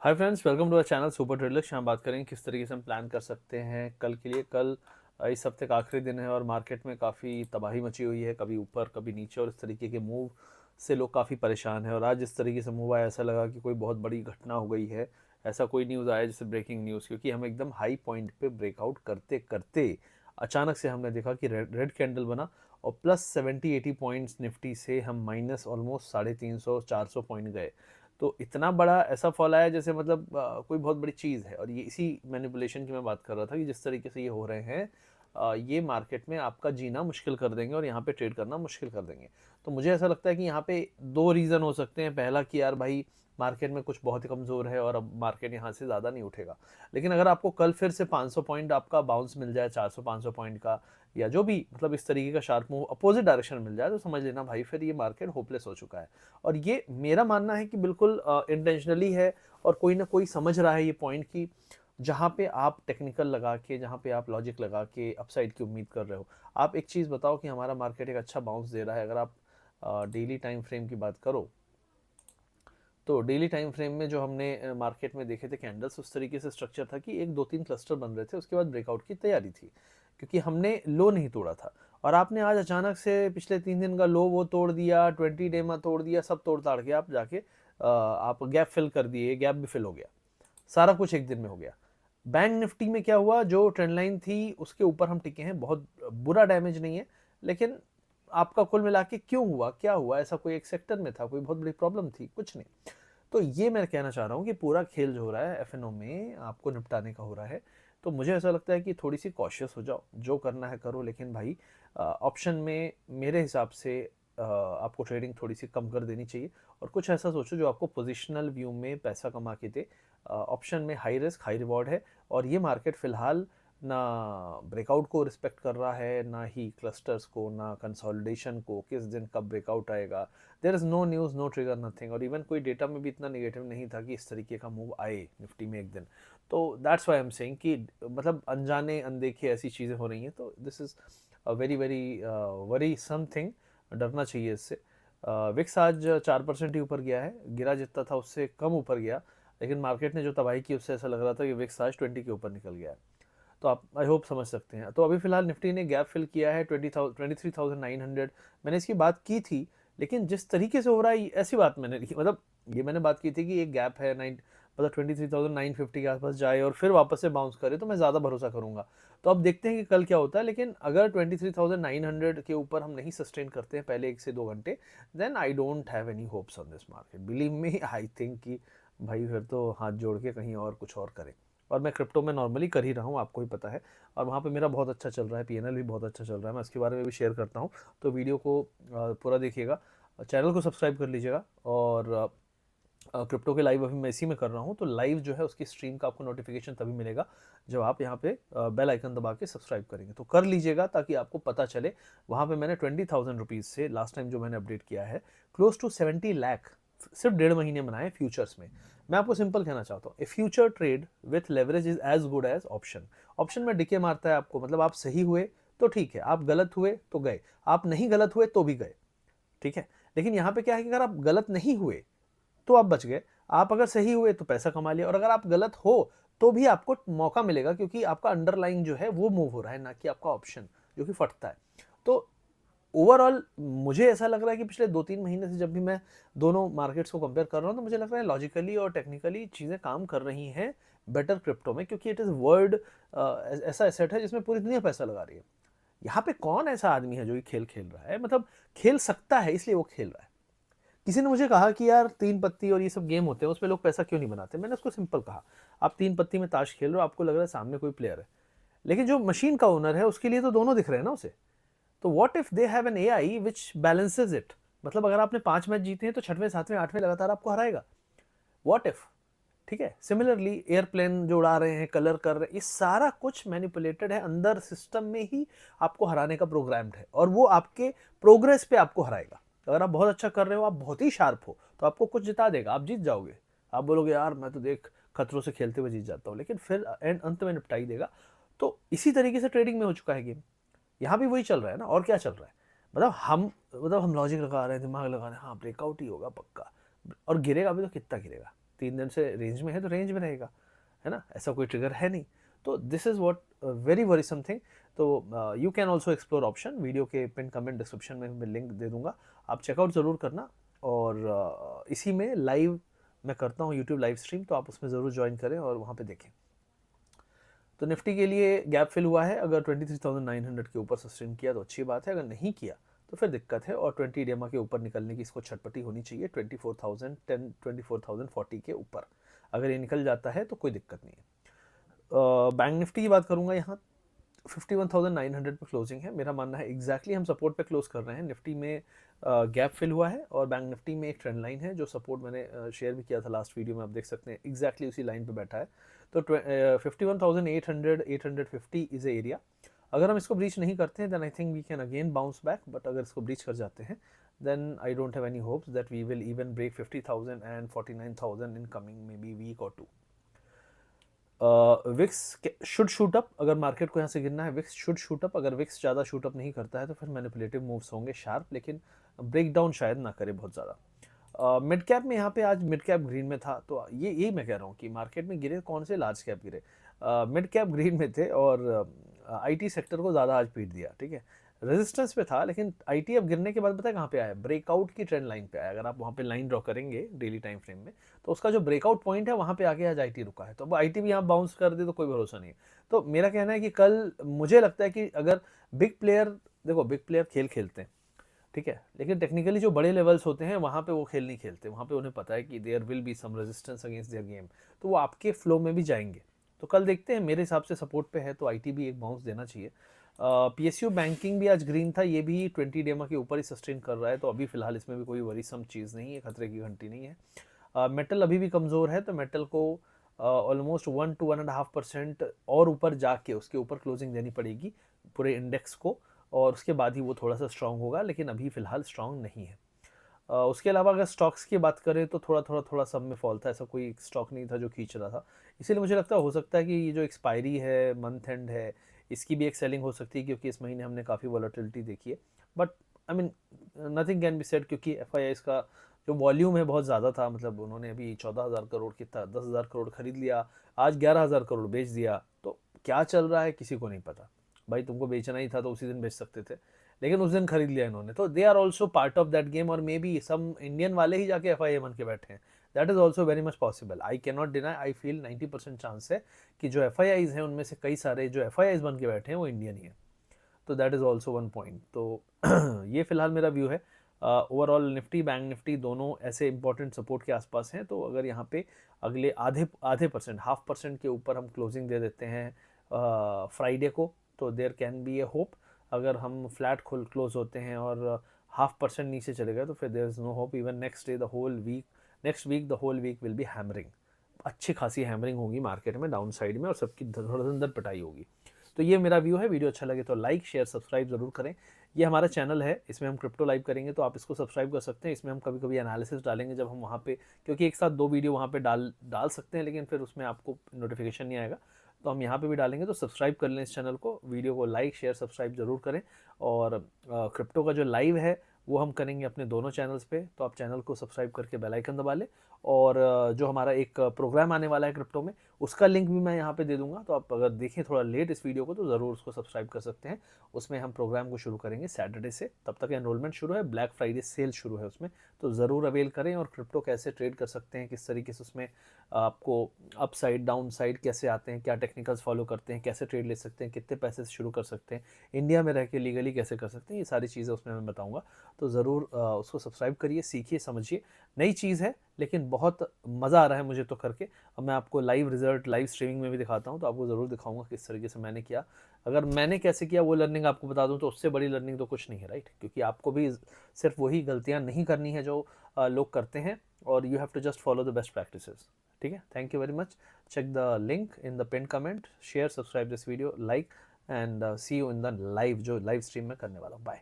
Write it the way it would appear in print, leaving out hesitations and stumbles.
Hi friends, welcome to our channel super traders. हम बात करेंगे किस तरीके से हम प्लान कर सकते हैं कल के लिए। कल इस हफ्ते का आखिरी दिन है और मार्केट में काफ़ी तबाही मची हुई है, कभी ऊपर कभी नीचे, और इस तरीके के मूव से लोग काफ़ी परेशान हैं। और आज इस तरीके से मूव आया, ऐसा लगा कि कोई बहुत बड़ी घटना हो गई है। ऐसा कोई न्यूज़ आया जैसे ब्रेकिंग न्यूज़, क्योंकि हम एकदम हाई पॉइंट पे ब्रेकआउट करते करते अचानक से हमने देखा कि रेड रेड कैंडल बना और प्लस 70-80 पॉइंट्स निफ्टी से हम माइनस ऑलमोस्ट 350-400 पॉइंट गए। तो इतना बड़ा ऐसा फॉल आया जैसे मतलब कोई बहुत बड़ी चीज़ है। और ये इसी मैनिपुलेशन की मैं बात कर रहा था कि जिस तरीके से ये हो रहे हैं, ये मार्केट में आपका जीना मुश्किल कर देंगे और यहाँ पे ट्रेड करना मुश्किल कर देंगे। तो मुझे ऐसा लगता है कि यहाँ पे दो रीज़न हो सकते हैं। पहला कि यार भाई, मार्केट में कुछ बहुत ही कमज़ोर है और अब मार्केट यहाँ से ज़्यादा नहीं उठेगा। लेकिन अगर आपको कल फिर से 500 पॉइंट आपका बाउंस मिल जाए, 400-500 पॉइंट का, या जो भी मतलब इस तरीके का शार्प मूव अपोजिट डायरेक्शन मिल जाए, तो समझ लेना भाई फिर ये मार्केट होपलेस हो चुका है। और ये मेरा मानना है कि बिल्कुल इंटेंशनली है और कोई ना कोई समझ रहा है ये पॉइंट की जहाँ पे आप टेक्निकल लगा के, जहाँ पे आप लॉजिक लगा के अपसाइड की उम्मीद कर रहे हो। आप एक चीज़ बताओ कि हमारा मार्केट एक अच्छा बाउंस दे रहा है। अगर आप डेली टाइम फ्रेम की बात करो, तो डेली टाइम फ्रेम में जो हमने मार्केट में देखे थे कैंडल्स, उस तरीके से स्ट्रक्चर था कि एक दो तीन क्लस्टर बन रहे थे, उसके बाद ब्रेकआउट की तैयारी थी, क्योंकि हमने लो नहीं तोड़ा था। और आपने आज अचानक से पिछले 3 दिन का लो वो तोड़ दिया, 20 डे में तोड़ दिया, सब तोड़ ताड़ के आप जाके आप गैप फिल कर दिए, गैप भी फिल हो गया, सारा कुछ एक दिन में हो गया। बैंक निफ्टी में क्या हुआ, जो ट्रेंड लाइन थी उसके ऊपर हम टिके हैं, बहुत बुरा डैमेज नहीं है। लेकिन आपका कुल मिला के क्यों हुआ, क्या हुआ, ऐसा कोई एक सेक्टर में था, कोई बहुत बड़ी प्रॉब्लम थी? कुछ नहीं। तो ये मैं कहना चाह रहा हूँ कि पूरा खेल जो हो रहा है एफएनओ में आपको निपटाने का हो रहा है। तो मुझे ऐसा लगता है कि थोड़ी सी कॉशियस हो जाओ, जो करना है करो। लेकिन भाई, ऑप्शन में मेरे हिसाब से आपको ट्रेडिंग थोड़ी सी कम कर देनी चाहिए और कुछ ऐसा सोचो जो आपको पोजिशनल व्यू में पैसा कमा के दे। ऑप्शन में हाई रिस्क हाई रिवॉर्ड है और ये मार्केट फिलहाल ना ब्रेकआउट को रिस्पेक्ट कर रहा है, ना ही क्लस्टर्स को, ना कंसोलिडेशन को, किस दिन कब ब्रेकआउट आएगा। There is no news, no trigger, nothing. और इवन कोई डेटा में भी इतना नेगेटिव नहीं था कि इस तरीके का मूव आए निफ्टी में एक दिन। तो that's why I am saying कि मतलब अनजाने अनदेखे ऐसी चीज़ें हो रही हैं, तो this is a very very worry something. डरना चाहिए इससे। विक्स आज 4% ही ऊपर गया है, गिरा जितना था उससे कम ऊपर गया। लेकिन मार्केट ने जो तबाही की उससे ऐसा लग रहा था कि विक्स आज 20 के ऊपर निकल गया है। तो आप आई होप समझ सकते हैं। तो अभी फिलहाल निफ्टी ने गैप फिल किया है 23,900। मैंने इसकी बात की थी, लेकिन जिस तरीके से हो रहा है ऐसी बात मैंने नहीं, मतलब ये मैंने बात की थी कि एक गैप है नाइन, मतलब 23,950 के आसपास जाए और फिर वापस से बाउंस करे तो मैं ज़्यादा भरोसा करूंगा। तो अब देखते हैं कि कल क्या होता है। लेकिन अगर 23,900 के ऊपर हम नहीं सस्टेन करते हैं पहले 1 से 2 घंटे, then I don't have any hopes on this market, believe me. I think कि भाई फिर तो हाथ जोड़ के कहीं और कुछ और करें। और मैं क्रिप्टो में नॉर्मली कर ही रहा हूँ, आपको ही पता है। और वहाँ पे मेरा बहुत अच्छा चल रहा है, पीएनएल भी बहुत अच्छा चल रहा है, मैं इसके बारे में भी शेयर करता हूँ। तो वीडियो को पूरा देखिएगा, चैनल को सब्सक्राइब कर लीजिएगा। और क्रिप्टो के लाइव अभी मैं इसी में कर रहा हूँ, तो लाइव जो है उसकी स्ट्रीम का आपको नोटिफिकेशन तभी मिलेगा जब आप यहाँ पे बेल आइकन दबा के सब्सक्राइब करेंगे। तो कर लीजिएगा ताकि आपको पता चले। वहाँ पे मैंने 20,000 रुपीज़ से लास्ट टाइम जो मैंने अपडेट किया है, क्लोज टू 70 लाख सिर्फ 1.5 महीने बनाए फ्यूचर्स में। मैं आपको सिंपल कहना चाहता हूँ, a future trade with leverage is as good as option. Option में डिके मारता है आपको, मतलब आप सही हुए तो ठीक है, आप गलत हुए तो गए, आप नहीं गलत हुए तो भी गए, ठीक है। लेकिन यहाँ पे क्या है कि अगर आप गलत नहीं हुए तो आप बच गए, आप अगर सही हुए तो पैसा कमा लिया, और अगर आप गलत हो तो भी आपको मौका मिलेगा, क्योंकि आपका अंडरलाइन जो है वो मूव हो रहा है, ना कि आपका ऑप्शन जो कि फटता है। तो ओवरऑल मुझे ऐसा लग रहा है कि पिछले 2-3 महीने से जब भी मैं दोनों मार्केट्स को कंपेयर कर रहा हूँ, तो मुझे लग रहा है लॉजिकली और टेक्निकली चीज़ें काम कर रही हैं बेटर क्रिप्टो में, क्योंकि इट इज़ वर्ल्ड ऐसा एसेट है जिसमें पूरी दुनिया पैसा लगा रही है। यहाँ पे कौन ऐसा आदमी है जो ये खेल खेल रहा है, मतलब खेल सकता है इसलिए वो खेल रहा है। किसी ने मुझे कहा कि यार 3 पत्ती और ये सब गेम होते हैं, उसमें लोग पैसा क्यों नहीं बनाते? मैंने उसको सिंपल कहा, आप 3 पत्ती में ताश खेल रहे हो, आपको लग रहा है सामने कोई प्लेयर है, लेकिन जो मशीन का ओनर है उसके लिए तो दोनों दिख रहे हैं ना उसे। तो what if they have an AI which balances it? मतलब अगर आपने 5 मैच जीते हैं तो छठवें सातवें आठवें लगातार आपको हराएगा। What if? ठीक है। सिमिलरली एयरप्लेन जो उड़ा रहे हैं, कलर कर रहे हैं, ये सारा कुछ मैनिपुलेटेड है, अंदर सिस्टम में ही आपको हराने का प्रोग्राम्ड है, और वो आपके प्रोग्रेस पे आपको हराएगा। अगर आप बहुत अच्छा कर रहे हो, आप बहुत ही शार्प हो, तो आपको कुछ जिता देगा, आप जीत जाओगे। आप बोलोगे यार मैं तो देख खतरों से खेलते हुए जीत जाता हूँ, लेकिन फिर एंड अंत में निपटा ही देगा। तो इसी तरीके से ट्रेडिंग में हो चुका है गेम। यहाँ भी वही चल रहा है ना, और क्या चल रहा है? मतलब हम लॉजिक लगा रहे हैं, दिमाग लगा रहे हैं, हाँ ब्रेकआउट ही होगा पक्का, और गिरेगा भी तो कितना गिरेगा? 3 दिन से रेंज में है तो रेंज में रहेगा, है ना, ऐसा कोई ट्रिगर है नहीं। तो this is what very worrisome thing. तो you can also explore option, video के पिन कमेंट डिस्क्रिप्शन में मैं लिंक दे दूंगा, आप चेकआउट ज़रूर करना। और इसी में लाइव मैं करता हूँ यूट्यूब लाइव स्ट्रीम, तो आप उसमें ज़रूर ज्वाइन करें और वहाँ पे देखें। तो निफ्टी के लिए गैप फिल हुआ है, अगर 23,900 के ऊपर सस्टेन किया तो अच्छी बात है, अगर नहीं किया तो फिर दिक्कत है, और 20 डेमा के ऊपर निकलने की इसको छटपटी होनी चाहिए, 24,010 24,040 के ऊपर अगर ये निकल जाता है तो कोई दिक्कत नहीं है। बैंक निफ्टी की बात करूंगा, यहाँ 51,900 पे क्लोजिंग है, मेरा मानना है एग्जैक्टली हम सपोर्ट पे क्लोज कर रहे हैं। निफ्टी में गैप फिल हुआ है और बैंक निफ्टी में एक ट्रेंड लाइन है, जो सपोर्ट मैंने शेयर भी किया था लास्ट वीडियो में, आप देख सकते हैं एग्जैक्टली उसी लाइन पे बैठा है। तो 51,800 850 इज ए एरिया, अगर हम इसको ब्रीच नहीं करते हैं then I think we can again bounce back, but अगर इसको ब्रीच कर जाते हैं then I don't have any hopes that we will even break 50,000 and 49,000 in coming maybe week और 2। विक्स शुड शूट अप, अगर market को यहाँ से गिरना है विक्स शुड शूट अप, अगर विक्स ज़्यादा शूट अप नहीं करता है तो फिर मैनिपुलेटिव मूव्स होंगे शार्प, लेकिन ब्रेक डाउन शायद ना करे बहुत ज़्यादा। मिड कैप में यहाँ पे आज मिड कैप ग्रीन में था, तो ये यही मैं कह रहा हूँ कि मार्केट में गिरे कौन से, लार्ज कैप गिरे, मिड कैप ग्रीन में थे, और आईटी सेक्टर को ज़्यादा आज पीट दिया, ठीक है, रेजिस्टेंस पे था, लेकिन आईटी अब गिरने के बाद पता है कहाँ पे आया, ब्रेकआउट की ट्रेंड लाइन पे आया। अगर आप वहाँ पे लाइन ड्रॉ करेंगे डेली टाइम फ्रेम में, तो उसका जो ब्रेकआउट पॉइंट है वहाँ पे आके आज आईटी रुका है, तो अब आईटी भी यहाँ बाउंस कर दे तो कोई भरोसा नहीं है। तो मेरा कहना है कि कल मुझे लगता है कि अगर बिग प्लेयर, देखो बिग प्लेयर खेल खेलते हैं, ठीक है, लेकिन टेक्निकली जो बड़े लेवल्स होते हैं वहाँ पे वो खेल नहीं खेलते, वहाँ पे उन्हें पता है कि there will be some resistance against their game, तो वो आपके फ्लो में भी जाएंगे। तो कल देखते हैं, मेरे हिसाब से सपोर्ट पे है तो आईटी भी एक बाउंस देना चाहिए। पीएसयू बैंकिंग भी आज ग्रीन था, ये भी 20 डेमा के ऊपर ही सस्टेन कर रहा है, तो अभी फिलहाल इसमें भी कोई वरीसम चीज़ नहीं है, खतरे की घंटी नहीं है। मेटल अभी भी कमज़ोर है, तो मेटल को ऑलमोस्ट 1 to 1.5% और ऊपर जाके उसके ऊपर क्लोजिंग देनी पड़ेगी पूरे इंडेक्स को, और उसके बाद ही वो थोड़ा सा स्ट्रांग होगा, लेकिन अभी फिलहाल स्ट्रांग नहीं है। उसके अलावा अगर स्टॉक्स की बात करें तो थोड़ा सब में फॉल था, ऐसा कोई स्टॉक नहीं था जो खींच रहा था, इसीलिए मुझे लगता है हो सकता है कि ये जो एक्सपायरी है, मंथ एंड है, इसकी भी एक सेलिंग हो सकती है, क्योंकि इस महीने हमने काफ़ी वॉलेटिलिटी देखी है। But I mean nothing can be said, क्योंकि एफ का जो वॉल्यूम है बहुत ज़्यादा था, मतलब उन्होंने अभी 14,000 करोड़ कितना 10,000 करोड़ खरीद लिया, आज 11,000 करोड़ बेच दिया, तो क्या चल रहा है किसी को नहीं पता। भाई तुमको बेचना ही था तो उसी दिन बेच सकते थे, लेकिन उस दिन खरीद लिया इन्होंने, तो they are also part of that game, और मे बी सम इंडियन वाले ही जाके एफ बन के बैठे हैं, that is also very much possible, I can not deny, I feel 90% chance है कि जो एफ हैं उनमें से कई सारे जो एफ बन के बैठे हैं वो इंडियन ही हैं, तो that is also one point. तो ये फिलहाल मेरा व्यू है। ओवरऑल निफ्टी बैंक निफ्टी दोनों ऐसे इंपॉर्टेंट सपोर्ट के आसपास हैं, तो अगर यहाँ पे अगले आधे आधे परसेंट 0.5% के ऊपर हम क्लोजिंग दे देते हैं फ्राइडे को, तो there can be a hope. अगर हम फ्लैट क्लोज होते हैं और 0.5% नीचे चले गए तो फिर there is no hope, even next day the whole week, next week the whole week will be hammering, अच्छी खासी हैमरिंग होगी मार्केट में डाउन साइड में, और सबकी धड़धड़ पिटाई होगी। तो ये मेरा व्यू है, वीडियो अच्छा लगे तो लाइक शेयर सब्सक्राइब जरूर करें। ये हमारा चैनल है, इसमें हम क्रिप्टो लाइव करेंगे, तो आप इसको सब्सक्राइब कर सकते हैं, इसमें हम कभी कभी एनालिसिस डालेंगे जब हम वहाँ पे, क्योंकि एक साथ 2 वीडियो वहाँ पे डाल सकते हैं, लेकिन फिर उसमें आपको नोटिफिकेशन नहीं आएगा, तो हम यहाँ पे भी डालेंगे, तो सब्सक्राइब कर लें इस चैनल को, वीडियो को लाइक शेयर सब्सक्राइब जरूर करें। और क्रिप्टो का जो लाइव है वो हम करेंगे अपने दोनों चैनल्स पे, तो आप चैनल को सब्सक्राइब करके बेल आइकन दबा लें। और जो हमारा एक प्रोग्राम आने वाला है क्रिप्टो में, उसका लिंक भी मैं यहाँ पे दे दूंगा, तो आप अगर देखें थोड़ा लेट इस वीडियो को तो ज़रूर उसको सब्सक्राइब कर सकते हैं। उसमें हम प्रोग्राम को शुरू करेंगे सैटरडे से, तब तक एनरोलमेंट शुरू है, ब्लैक फ्राइडे सेल शुरू है उसमें, तो ज़रूर अवेल करें। और क्रिप्टो कैसे ट्रेड कर सकते हैं, किस तरीके से उसमें आपको अप साइड डाउन साइड कैसे आते हैं, क्या टेक्निकल्स फॉलो करते हैं, कैसे ट्रेड ले सकते हैं, कितने पैसे से शुरू कर सकते हैं, इंडिया में रह के लीगली कैसे कर सकते हैं, ये सारी चीज़ें उसमें मैं बताऊँगा। तो ज़रूर उसको सब्सक्राइब करिए, सीखिए समझिए, नई चीज़ है लेकिन बहुत मज़ा आ रहा है मुझे तो करके। अब मैं आपको लाइव रिजल्ट लाइव स्ट्रीमिंग में भी दिखाता हूँ, तो आपको ज़रूर दिखाऊंगा किस तरीके से मैंने किया। अगर मैंने कैसे किया वो लर्निंग आपको बता दूँ तो उससे बड़ी लर्निंग तो कुछ नहीं है, राइट, क्योंकि आपको भी सिर्फ वही गलतियाँ नहीं करनी है जो लोग करते हैं, और you have to just follow the best practices. ठीक है, thank you very much, check the link in the pin comment, share subscribe this video, like, and see you in the live जो लाइव स्ट्रीम में करने वाला हूँ। Bye.